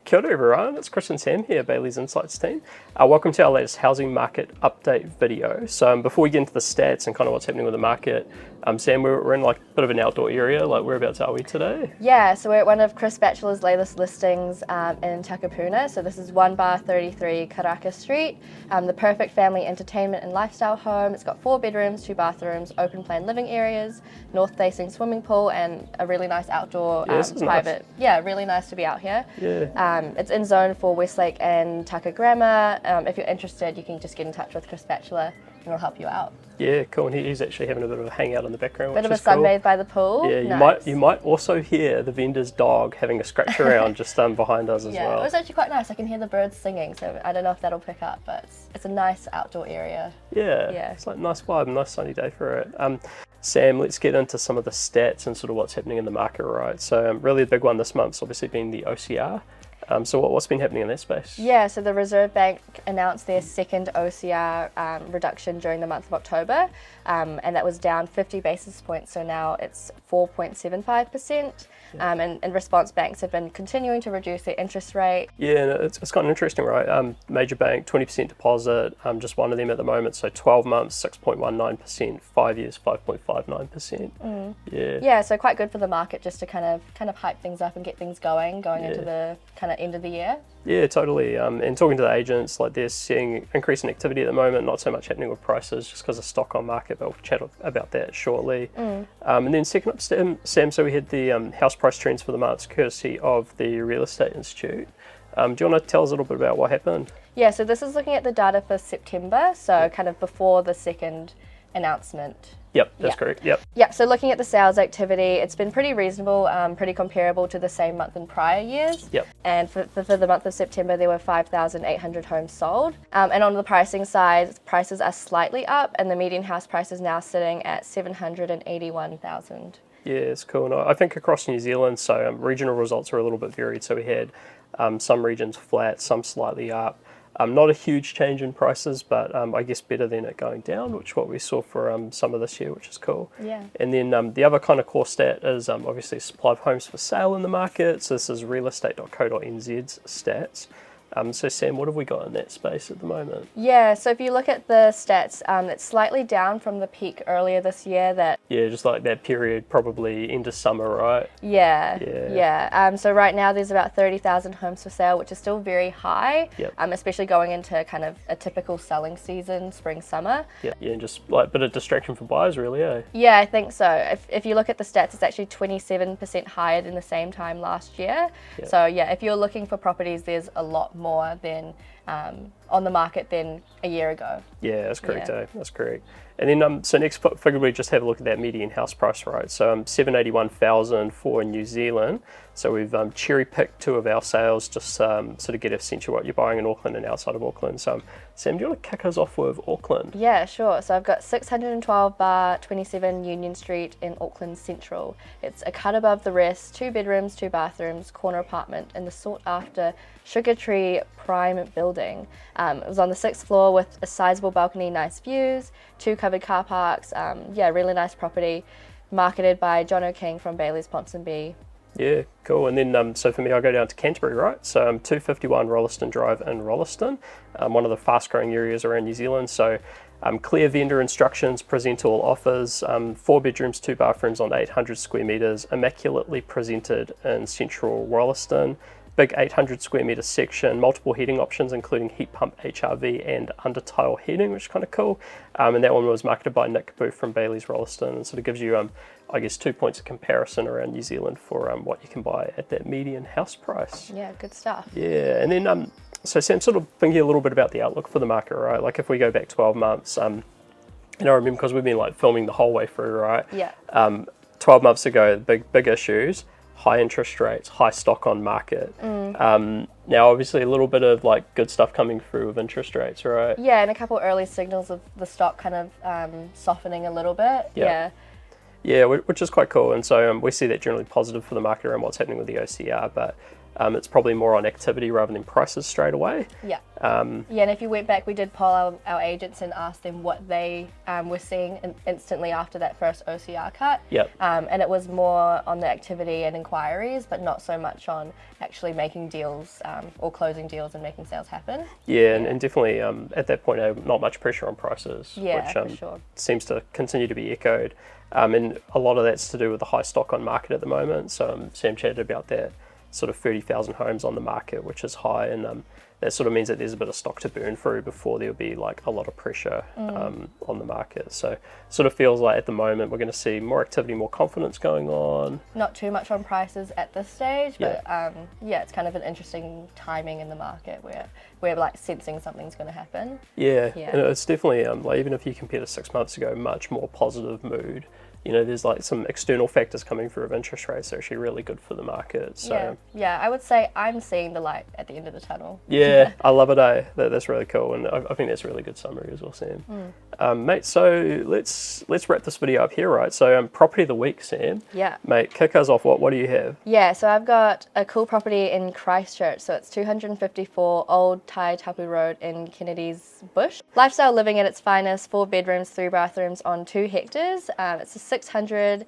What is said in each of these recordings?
Kia ora everyone, it's Chris and Sam here, Bayleys Insights team. Welcome to our latest housing market update video. So before we get into the stats and kind of what's happening with the market, Sam, we're in like a bit of an outdoor area, like whereabouts are we today? Yeah, so we're at one of Chris Batchelor's latest listings in Takapuna. So this is 1 bar 33 Karaka Street, the perfect family entertainment and lifestyle home. It's got 4 bedrooms, 2 bathrooms, open plan living areas, north facing swimming pool and a really nice outdoor private. Nice. Yeah, really nice to be out here. Yeah. It's in zone for Westlake and Takapuna. If you're interested, you can just get in touch with Chris Batchelor and he'll help you out. Yeah, cool. And he's actually having a bit of a hangout in the background, Bit which of a is cool. sunbathe by the pool. Yeah, nice. you might also hear the vendor's dog having a scratch around just behind us as well. Yeah, it was actually quite nice. I can hear the birds singing, so I don't know if that'll pick up, but it's a nice outdoor area. Yeah, it's like nice vibe, nice sunny day for it. Sam, let's get into some of the stats and sort of what's happening in the market, right? So really the big one this month's obviously been the OCR. So what's been happening in that space? Yeah, so the Reserve Bank announced their second OCR reduction during the month of October, and that was down 50 basis points, so now it's 4.75%. And in response, banks have been continuing to reduce their interest rate. Yeah, and it's kind of interesting, right? Major bank, 20% deposit, just one of them at the moment, so 12 months, 6.19%, 5 years, 5.59%. Yeah, so quite good for the market just to kind of hype things up and get things going into the kind of end of the year. Yeah, totally. And talking to the agents, like they're seeing increasing activity at the moment, not so much happening with prices just because of stock on market, but we'll chat about that shortly. And then second up, Sam, so we had the house price trends for the month, courtesy of the Real Estate Institute. Do you want to tell us a little bit about what happened? Yeah, so this is looking at the data for September, so kind of before the second announcement. Yep, that's correct. Yep, so looking at the sales activity, it's been pretty reasonable, pretty comparable to the same month in prior years. Yep. And for the month of September, there were 5,800 homes sold. And on the pricing side, prices are slightly up, and the median house price is now sitting at 781,000. Yeah, it's cool. And I think across New Zealand, so regional results are a little bit varied. So we had some regions flat, some slightly up. Not a huge change in prices, but I guess better than it going down, which is what we saw for some of this year, which is cool. Yeah. And then the other kind of core stat is obviously supply of homes for sale in the market. So this is realestate.co.nz's stats. So Sam, what have we got in that space at the moment? Yeah, so if you look at the stats, it's slightly down from the peak earlier this year Yeah, just like that period probably into summer, right? Yeah. So right now there's about 30,000 homes for sale, which is still very high, especially going into kind of a typical selling season, spring, summer. Yeah, and just like a bit of distraction for buyers really, eh? Yeah, I think so. If you look at the stats, it's actually 27% higher than the same time last year. So yeah, if you're looking for properties, there's a lot more than on the market than a year ago. Yeah, that's correct. That's correct. And then so next figure we just have a look at that median house price, right? So 781,000 for New Zealand. So we've cherry picked 2 of our sales just sort of get a sense of what you're buying in Auckland and outside of Auckland. So Sam, do you want to kick us off with Auckland? Yeah, sure. So I've got 612 bar 27 Union Street in Auckland Central. It's a cut above the rest, 2 bedrooms, 2 bathrooms, corner apartment in the sought after Sugar Tree Prime building. It was on the 6th floor with a sizable balcony, nice views, 2 covered car parks. Really nice property, marketed by John O'King from Bayleys Ponsonby. Yeah, cool. And then, so for me, I go down to Canterbury, right? So 251 Rolleston Drive in Rolleston, one of the fast growing areas around New Zealand. So clear vendor instructions, present all offers, 4 bedrooms, 2 bathrooms on 800 square metres, immaculately presented in central Rolleston. Big 800 square metre section, multiple heating options, including heat pump HRV and under tile heating, which is kind of cool. And that one was marketed by Nick Booth from Bayleys Rolleston, and sort of gives you, I guess, 2 points of comparison around New Zealand for what you can buy at that median house price. Yeah, good stuff. Yeah, and then so Sam, sort of thinking a little bit about the outlook for the market, right? Like if we go back 12 months, and I remember because we've been like filming the whole way through, right? Yeah. 12 months ago, big issues. High interest rates, high stock on market. Now, obviously, a little bit of like good stuff coming through with interest rates, right? Yeah, and a couple early signals of the stock kind of softening a little bit. Yeah, which is quite cool. And so we see that generally positive for the market around what's happening with the OCR. But it's probably more on activity rather than prices straight away. Yeah. Yeah, and if you went back, we did poll our agents and asked them what they were seeing instantly after that first OCR cut. Yep. And it was more on the activity and inquiries, but not so much on actually making deals or closing deals and making sales happen. Yeah, and definitely at that point, not much pressure on prices, Yeah, which for sure. seems to continue to be echoed. And a lot of that's to do with the high stock on market at the moment. So Sam chatted about that sort of 30,000 homes on the market, which is high, and that sort of means that there's a bit of stock to burn through before there'll be like a lot of pressure on the market. So sort of feels like at the moment we're going to see more activity, more confidence going on. Not too much on prices at this stage, but yeah, it's kind of an interesting timing in the market where we're like sensing something's going to happen. Yeah, and it's definitely like even if you compare to 6 months ago, much more positive mood. You know, there's like some external factors coming through of interest rates are actually really good for the market. So yeah, I would say I'm seeing the light at the end of the tunnel. Yeah, I love it. That's really cool, and I think that's a really good summary as well, Sam. Mate, so let's wrap this video up here, right? So property of the week, Sam. Yeah. Mate, kick us off. What do you have? Yeah, so I've got a cool property in Christchurch. So it's 254 Old Tai Tapu Road in Kennedy's Bush. Lifestyle living at its finest, 4 bedrooms, 3 bathrooms on 2 hectares. It's a 600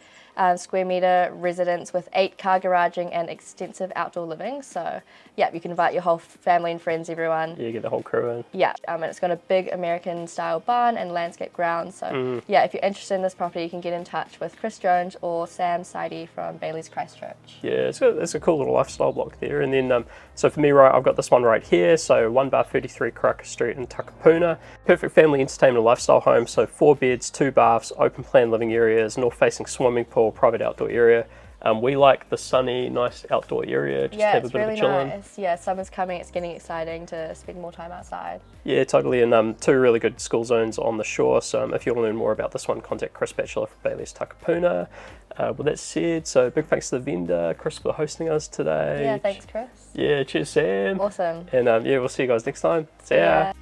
square metre residence with 8 car garaging and extensive outdoor living. So yeah, you can invite your whole family and friends, everyone. Yeah, get the whole crew in. Yeah, and it's got a big American style barn and landscape grounds. So yeah, if you're interested in this property, you can get in touch with Chris Jones or Sam Sidey from Bayleys Christchurch. Yeah, it's a cool little lifestyle block there. And then, so for me, right, I've got this one right here. So 1-33 Karaka Street in Takapuna. Perfect family entertainment and lifestyle home. So 4 beds, 2 baths, open plan living areas, north facing swimming pool, private outdoor area. We like the sunny, nice outdoor area. Just have a bit of a chill in. Nice. Yeah, summer's coming. It's getting exciting to spend more time outside. Yeah, totally. And 2 really good school zones on the shore. So if you want to learn more about this one, contact Chris Batchelor from Bayleys Takapuna. With that said, so big thanks to the vendor, Chris, for hosting us today. Yeah, thanks, Chris. Yeah, cheers, Sam. Awesome. And yeah, we'll see you guys next time. See ya.